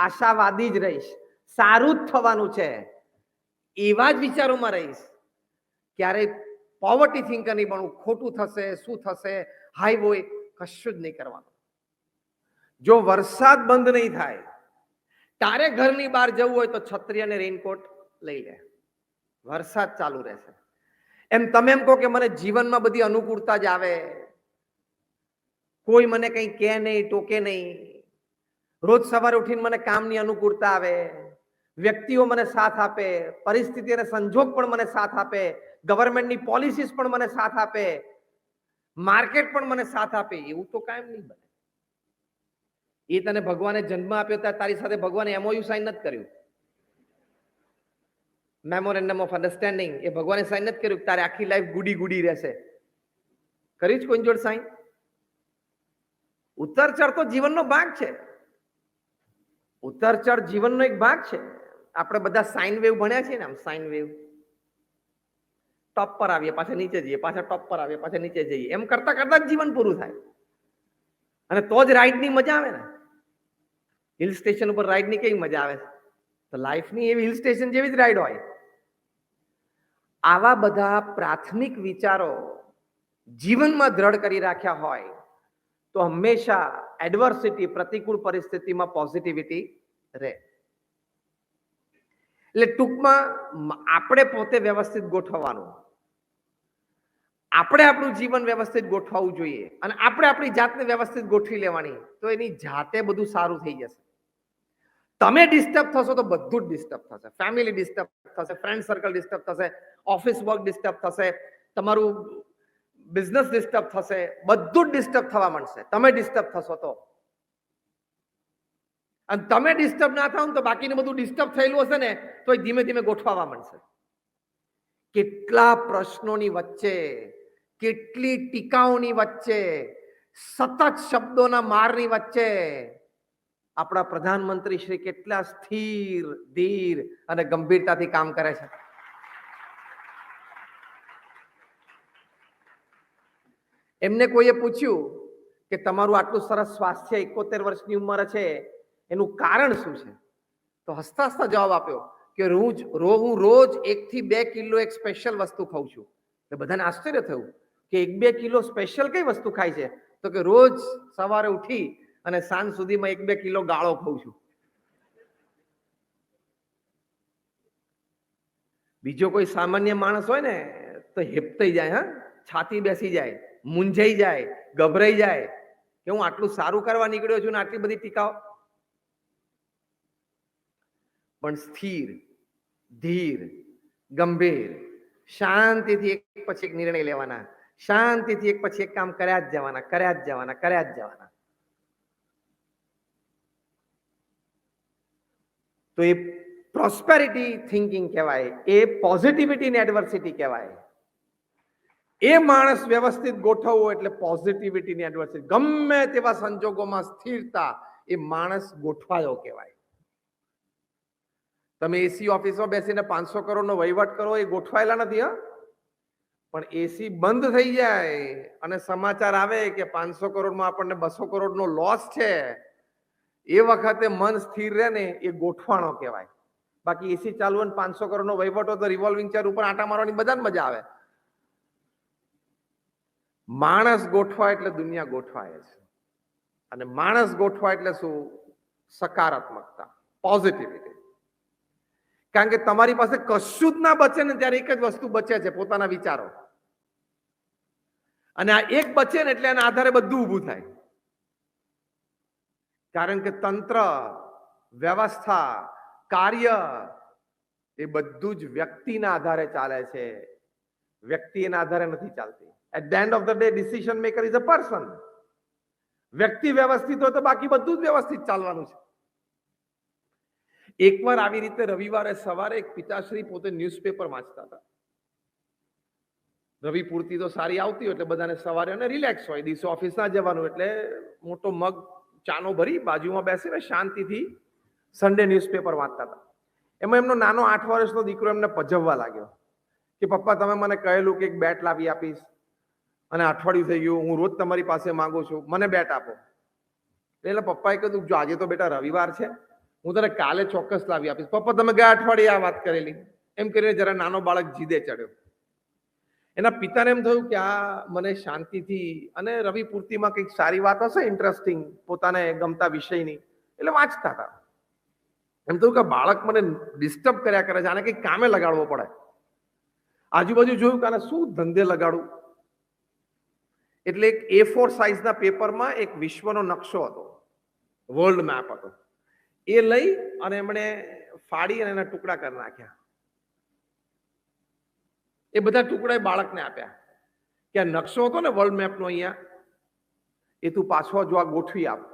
આશાવાદી જ રહીશ, સારું જ થવાનું છે, એવા જ વિચારોમાં રહીશ, ક્યારેય પોવર્ટી થિંકર નહીં બનવું, ખોટું થશે, શું થશે, હાઈ હોય, કશું જ નહીં કરવાનું. જો વરસાદ બંધ નહીં થાય, તારે ઘરની બહાર જવું હોય તો છત્રી અને રેઇનકોટ લઈ લે, વરસાદ ચાલુ રહેશે. એમ તમે એમ કહો કે મને જીવનમાં બધી અનુકૂળતા જ આવે, કોઈ મને કંઈ કહે નહીં, ટોકે નહીં, રોજ સવારે ઉઠીને મને કામની અનુકૂળતા આવે, વ્યક્તિઓ મને સાથ આપે, પરિસ્થિતિ અને સંજોગ પણ મને સાથ આપે, ગવર્મેન્ટની પોલિસીસ પણ મને સાથ આપે, માર્કેટ પણ મને સાથ આપે, એવું તો કાયમ નહીં બને. એ તને ભગવાને જન્મ આપ્યો ત્યારે તારી સાથે ભગવાને MOU સાઇન નથી કર્યું, મેમોરેન્ડમ ઓફ અન્ડરસ્ટેન્ડિંગ, એ ભગવાને સાઇન નથી કર્યું તારે આખી લાઈફ ગુડી ગુડી રહેશે. કરી જ કોઈ જોડ સાઇન? ઉતર ચઢ તો જીવનનો ભાગ છે, ઉતર ચઢ જીવનનો એક ભાગ છે. આપણે બધા સાઇન વેવ ભણ્યા છીએ ને, આમ સાઇન વેવ, ટોપ પર આવીએ પાછા નીચે જઈએ, પાછા ટોપ પર આવીએ પાછા નીચે જઈએ, એમ કરતા કરતા જ જીવન પૂરું થાય. અને તો જ રાઈડની મજા આવે ને. હિલ સ્ટેશન ઉપર રાઈડની કેવી મજા આવે છે? તો લાઈફની એવી હિલ સ્ટેશન જેવી જ રાઈડ હોય. આવા બધા પ્રાથમિક વિચારો જીવનમાં દ્રઢ કરી રાખ્યા હોય તો હંમેશા એડવર્સિટી, પ્રતિકૂળ પરિસ્થિતિમાં પોઝિટિવિટી રહે. એટલે ટૂંકમાં આપણે પોતે વ્યવસ્થિત ગોઠવવાનું, આપણે આપણું જીવન વ્યવસ્થિત ગોઠવવું જોઈએ અને આપણે આપણી જાતને વ્યવસ્થિત ગોઠવી લેવાની, તો એની જાતે બધું સારું થઈ જશે. તમે ડિસ્ટર્બ થશો તો બધું જ ડિસ્ટર્બ થશે. ફેમિલી ડિસ્ટર્બ થશે, ફ્રેન્ડ સર્કલ ડિસ્ટર્બ થશે, ઓફિસ વર્ક ડિસ્ટર્બ થશે, તમારું બિઝનેસ ડિસ્ટર્બ થશે, બધું જ ડિસ્ટર્બ થવા માંડશે તમે ડિસ્ટર્બ થશો તો. અને તમે ડિસ્ટર્બ ના થાવ તો બાકીનું બધું ડિસ્ટર્બ થયેલું હશે ને તો એ ધીમે ધીમે ગોઠવાવા માંડશે. કેટલા પ્રશ્નોની વચ્ચે, કેટલી ટીકાઓની વચ્ચે, સતત શબ્દોના મારની વચ્ચે આપણા પ્રધાનમંત્રી શ્રી કેટલા સ્થિર, ધીર અને ગંભીરતાથી કામ કરે છે. એમને કોઈએ પૂછ્યું કે તમારું આટલું સરસ સ્વાસ્થ્ય, 71 વર્ષની ઉંમર છે, એનું કારણ શું છે? તો હસતા હસતા જવાબ આપ્યો કે હું રોજ 1 થી 2 કિલો એક સ્પેશિયલ વસ્તુ ખાઉં છું. તો બધાને આશ્ચર્ય થયું કે 1-2 કિલો સ્પેશિયલ કઈ વસ્તુ ખાય છે? તો કે રોજ સવારે ઉઠી અને સાંજ સુધીમાં 1-2 કિલો ગાળો ખાઉં છું. બીજો કોઈ સામાન્ય માણસ હોય ને તો હેપતાઈ જાય, હા, છાતી બેસી જાય, મૂંઝાઈ જાય, ગભરાઈ જાય કે હું આટલું સારું કરવા નીકળ્યો છું ને આટલી બધી ટીકાઓ. પણ સ્થિર, ધીર, ગંભીર, શાંતિથી એક પછી એક નિર્ણય લેવાના, શાંતિથી એક પછી એક કામ કર્યા જ જવાના, કર્યા જ જવાના, કર્યા જ જવાના. તો એ પ્રોસ્પેરિટી થિંકિંગ કહેવાય, એ પોઝિટિવિટી ને એડવર્સિટી કહેવાય. એ માણસ વ્યવસ્થિત ગોઠવવો એટલે પોઝિટિવિટી ની એડવર્સિટી. ગમે તેવા સંજોગોમાં સ્થિરતા, એ માણસ ગોઠવાયો કહેવાય. તમે એસી ઓફિસમાં બેસીને 500 કરોડનો વહીવટ કરો, એ ગોઠવાયેલા નથી. હા, પણ એસી બંધ થઈ જાય અને સમાચાર આવે કે 500 કરોડમાં આપણને 200 કરોડનો લોસ છે, એ વખતે મન સ્થિર રહે ને, એ ગોઠવાણો કહેવાય. બાકી એસી ચાલુ અને 500 કરોડનો વહીવટ હોય તો રિવોલ્વિંગ ચેર ઉપર આંટા મારવાની બધાને મજા આવે. માણસ ગોઠવાય એટલે દુનિયા ગોઠવાય છે. અને માણસ ગોઠવાય એટલે શું? સકારાત્મકતા, પોઝિટિવિટી. કારણ કે તમારી પાસે કશું જ ના બચે ને ત્યારે એક જ વસ્તુ બચે છે, પોતાના વિચારો. અને આ એક બચે ને એટલે એના આધારે બધું ઊભું થાય. કારણ કે તંત્ર, વ્યવસ્થા, કાર્ય એ બધું જ વ્યક્તિના આધારે ચાલે છે, વ્યક્તિ એના આધારે નથી ચાલતી. At the end of the day decision maker is a person. વ્યક્તિ વ્યવસ્થિત હોય તો બાકી બધું જ વ્યવસ્થિત ચાલવાનું છે. એકવાર આવી રીતે રવિવારે સવારે એક પિતાશ્રી પોતે ન્યૂઝપેપર વાંચતા હતા. રવિ પૂર્તિ તો સારી આવતી હોય એટલે બધાને સવારે અને રિલેક્સ હોય, દિવસે ઓફિસ ના જવાનું એટલે મોટો મગ ચાનો ભરી બાજુમાં બેસીને શાંતિથી સન્ડે ન્યૂઝપેપર વાંચતા હતા. એમાં એમનો નાનો 8 વર્ષનો દીકરો એમને પજવવા લાગ્યો કે પપ્પા તમે મને કહેલું કે એક બેટ લાવી આપીશ અને અઠવાડિયું થઈ ગયું, હું રોજ તમારી પાસે માંગુ છું, મને બેટ આપો. એટલે પપ્પાએ કીધું જો આજે તો બેટા રવિવાર છે, હું તને કાલે ચોક્કસ લાવી આપીશ. પપ્પા તમે ગયા અઠવાડિયે આ વાત કરેલી, એમ કરીને જરા નાનો બાળક જીદે ચડ્યો. એના પિતાને એમ થયું કે આ મને શાંતિથી અને રવિ પૂર્તિમાં કંઈક સારી વાત હશે ઇન્ટરેસ્ટિંગ પોતાને ગમતા વિષયની, એટલે વાંચતા હતા. એમ થયું કે બાળક મને ડિસ્ટર્બ કર્યા કરે છે, આને કંઈક કામે લગાડવો પડે. આજુબાજુ જોયું કે આને શું ધંધે લગાડું, એટલે એક A4 સાઇઝના પેપરમાં એક વિશ્વનો નકશો હતો, વર્લ્ડ મેપ હતો. એ લઈ અને એમણે ફાડી અને એના ટુકડા કરી નાખ્યા. એ બધા ટુકડા બાળકને આપ્યા કે આ નકશો હતો ને વર્લ્ડ મેપનો, અહીંયા એ તું પાછો જો આ ગોઠવી આપ,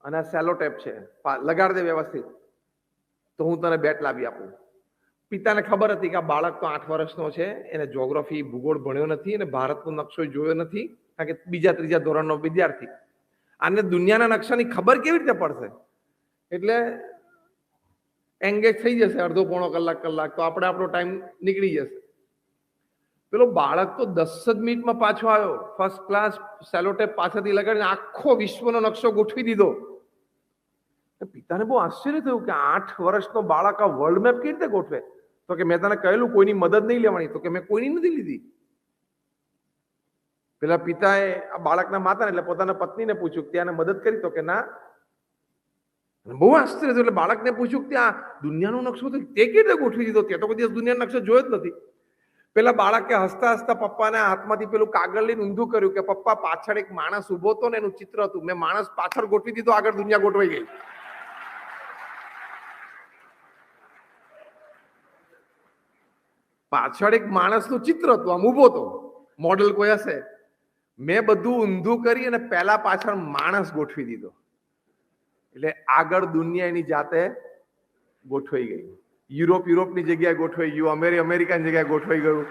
અને આ સેલો ટેપ છે લગાડ દે વ્યવસ્થિત, તો હું તને બેટ લાવી આપું. પિતાને ખબર હતી કે આ બાળક તો 8 વર્ષનો છે, એને જ્યોગ્રાફી ભૂગોળ ભણ્યો નથી અને ભારતનો નકશો જોયો નથી, કારણ કે બીજા ત્રીજા ધોરણનો વિદ્યાર્થી. આને દુનિયાના નકશાની ખબર કેવી રીતે પડશે? એટલે એંગેજ થઈ જશે અડધો પોણો કલાક તો આપણે આપણો ટાઈમ નીકળી જશે. પેલો બાળક તો 10 જ મિનિટમાં પાછો આવ્યો, ફર્સ્ટ ક્લાસ સેલોટેપ પાછળથી લગાડીને આખો વિશ્વનો નકશો ગોઠવી દીધો. પિતાને બહુ આશ્ચર્ય થયું કે 8 વર્ષનો બાળક આ વર્લ્ડ મેપ કેવી રીતે ગોઠવે? તો કે મેં તને કહેલું કોઈની મદદ નહીં લેવાની. તો કે મેં કોઈની નથી લીધી. પેલા પિતાએ આ બાળકના માતાને એટલે પોતાના પત્નીને પૂછ્યું કે તેને મદદ કરી? તો કે ના. બહુ આશ્ચર્ય થયું. એટલે બાળકને પૂછ્યું કે આ દુનિયાનો નકશો તો તે કેવી રીતે ગોઠવી દીધો? તે તો કોઈ દિવસ દુનિયાનો નકશો જોયો જ નથી. પેલા બાળકે હસતા હસતા પપ્પાના હાથમાંથી પેલું કાગળ લઈને ઊંધું કર્યું કે પપ્પા પાછળ એક માણસ ઉભો હતો ને એનું ચિત્ર હતું, મેં માણસ પાછળ ગોઠવી દીધો, આગળ દુનિયા ગોઠવાઈ ગઈ. પાછળ એક માણસનું ચિત્ર હતું, આમ ઉભો હતો, મોડેલ કોઈ હશે. મેં બધું ઊંધું કરી અને પહેલા પાછળ માણસ ગોઠવી દીધો, એટલે આગળ દુનિયા એની જાતે ગોઠવાઈ ગઈ. યુરોપની જગ્યાએ ગોઠવાઈ ગયું, અમેરિકાની જગ્યાએ ગોઠવાઈ ગયું,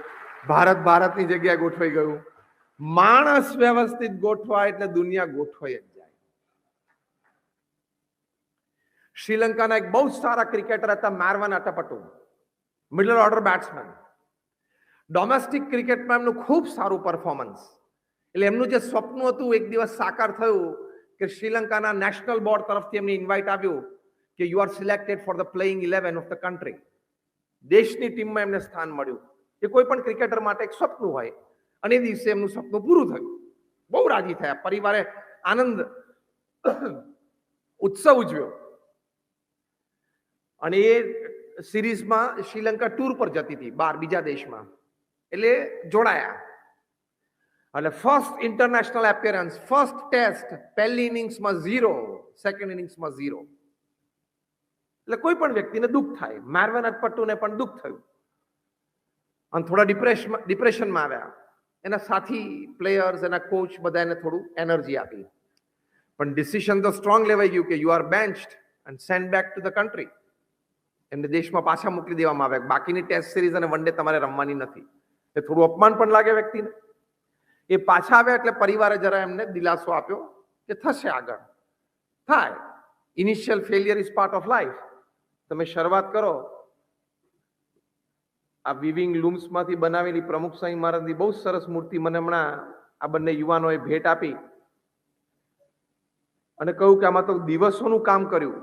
ભારતની જગ્યાએ ગોઠવાઈ ગયું. માણસ વ્યવસ્થિત ગોઠવાય એટલે દુનિયા ગોઠવાઈ જ જાય. શ્રીલંકાના એક બહુ સારા ક્રિકેટર હતા મારવાન અટ્ટાપટ્ટુ, મિડલ ઓર્ડર બેટ્સમેન. ડોમેસ્ટિક ક્રિકેટમાં એમનું ખૂબ સારું પરફોર્મન્સ, એટલે એમનું જે સ્વપ્ન હતું એક દિવસ સાકાર થયું કે શ્રીલંકાના નેશનલ બોર્ડ તરફથી એમને ઇન્વાઇટ આવ્યું કે you R selected for the playing 11 of the country. દેશની ટીમમાં એમને સ્થાન મળ્યું. એ કોઈ પણ ક્રિકેટર માટે એક સપનું હોય, અને એ દિવસે એમનું સપનું પૂરું થયું. બહુ રાજી થયા, પરિવારે આનંદ ઉત્સવ ઉજવ્યો. અને એ સિરીઝમાં શ્રીલંકા ટૂર પર જતી હતી બહાર બીજા દેશમાં, એટલે જોડાયા. એટલે first international appearance, first test, પહેલી ઇનિંગ્સમાં 0, સેકન્ડ ઇનિંગ્સમાં 0. એટલે કોઈ પણ વ્યક્તિને દુઃખ થાય. મારવાન અટ્ટાપટ્ટુને પણ દુઃખ થયું અને થોડા ડિપ્રેશનમાં આવ્યા. એના સાથી પ્લેયર્સ, એના કોચ બધા એને થોડું એનર્જી આપી. પણ ડિસિઝન તો સ્ટ્રોંગ લેવાઈ ગયું કે you are benched and send back to the country. એમને દેશમાં પાછા મોકલી દેવામાં આવ્યા. બાકીની ટેસ્ટ સિરીઝ અને વન ડે તમારે રમવાની નથી. એ થોડું અપમાન પણ લાગે વ્યક્તિને. એ પાછા આવ્યા એટલે પરિવારે જરા એમને દિલાસો આપ્યો કે થશે, આગળ થાય. Initial failure is part of life. તમે શરૂઆત કરો. આ વિવિંગ લૂમ્સમાંથી બનાવેલી પ્રમુખ સ્વામી મહારાજની બહુ સરસ મૂર્તિ મને હમણાં આ બંને યુવાનોએ ભેટ આપી અને કહ્યું કે આમાં તો દિવસોનું કામ કર્યું.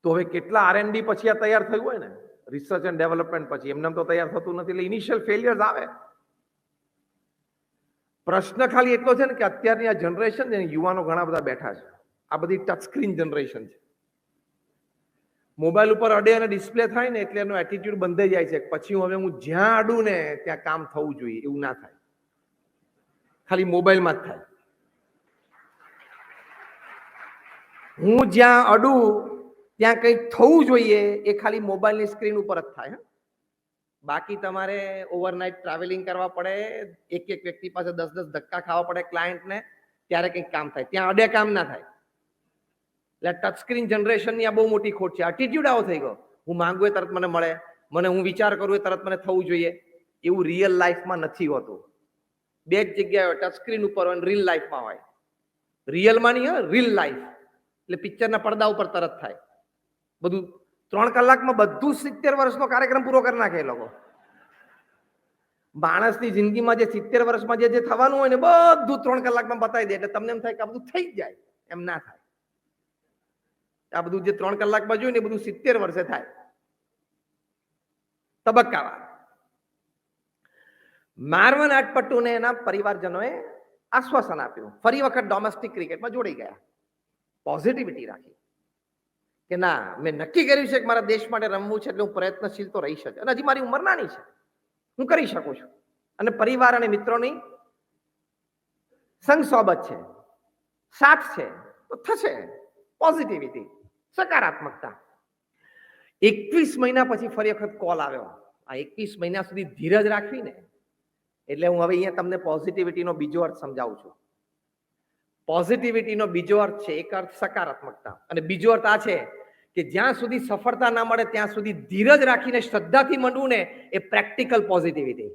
તો હવે કેટલા R&D પછી આ તૈયાર થયું હોય ને, રિસર્ચ એન્ડ ડેવલપમેન્ટ પછી, એમને તો તૈયાર થતું નથી. એટલે ઇનિશિયલ ફેલિયર્સ આવે. પ્રશ્ન ખાલી એટલો છે ને કે અત્યારની આ જનરેશન છે, યુવાનો ઘણા બધા બેઠા છે, આ બધી ટચ સ્ક્રીન જનરેશન છે. મોબાઈલ ઉપર અડે અને ડિસ્પ્લે થાય ને એટલે એનો એટીટ્યુડ બંધાઈ જાય છે. પછી હવે હું જ્યાં અડું ને ત્યાં કામ થવું જોઈએ, એવું ના થાય. ખાલી મોબાઈલમાં જ થાય. હું જ્યાં અડું ત્યાં કંઈક થવું જોઈએ, એ ખાલી મોબાઈલની સ્ક્રીન ઉપર જ થાય. બાકી તમારે ઓવરનાઇટ ટ્રાવેલિંગ કરવા પડે, એક વ્યક્તિ પાસે 10 ધક્કા ખાવા પડે ક્લાયન્ટને, ત્યારે કંઈક કામ થાય. ત્યાં અડે કામ ના થાય. એટલે ટચ સ્ક્રીન જનરેશનની આ બહુ મોટી ખોટ છે. એટીટ્યુડ આવો થઈ ગયો, હું માંગુ એ તરત મને મળે, હું વિચાર કરું એ તરત મને થવું જોઈએ. એવું રિયલ લાઈફમાં નથી હોતું. બે જ જગ્યાએ હોય, ટચ સ્ક્રીન ઉપર હોય, રીલ લાઈફમાં હોય. રિયલમાં નહીં હોય, રીલ લાઈફ એટલે પિક્ચરના પડદા ઉપર તરત થાય બધું. 3 કલાકમાં બધું 70 વર્ષનો કાર્યક્રમ પૂરો કરી નાખે એ લોકો. માણસની જિંદગીમાં જે 70 વર્ષમાં જે થવાનું હોય ને બધું 3 કલાકમાં બતાવી દે, એટલે તમને એમ થાય કે આ બધું થઈ જ જાય. એમ ના થાય. આ બધું જે 3 કલાકમાં જોયું ને એ બધું 70 વર્ષે થાય, તબક્કાવાર. માર્વન આટપટ્ટુને એના પરિવારજનોએ આશ્વાસન આપ્યું, ફરી વખત ડોમેસ્ટિક ક્રિકેટમાં જોડાઈ ગયા, પોઝિટિવિટી રાખી કે ના, મેં નક્કી કર્યું છે કે મારા દેશ માટે રમવું છે, એટલે હું પ્રયત્નશીલ તો રહીશ જ, અને હજી મારી ઉંમર નાની છે, હું કરી શકું છું, અને પરિવાર અને મિત્રોની સંગ સોબત છે, સાથ છે, તો થશે. પોઝિટિવિટી, સકારાત્મકતા. 21 મહિના પછી ફરી વખત કોલ આવ્યો. આ 21 મહિના સુધી ધીરજ રાખવી ને, એટલે હું હવે અહીંયા તમને પોઝિટિવિટીનો બીજો અર્થ સમજાવું છું. પોઝિટિવિટીનો બીજો અર્થ છે, એક અર્થ સકારાત્મકતા, અને બીજો અર્થ આ છે કે જ્યાં સુધી સફળતા ના મળે ત્યાં સુધી ધીરજ રાખીને શ્રદ્ધાથી માંડવું ને, એ પ્રેક્ટિકલ પોઝિટિવિટી.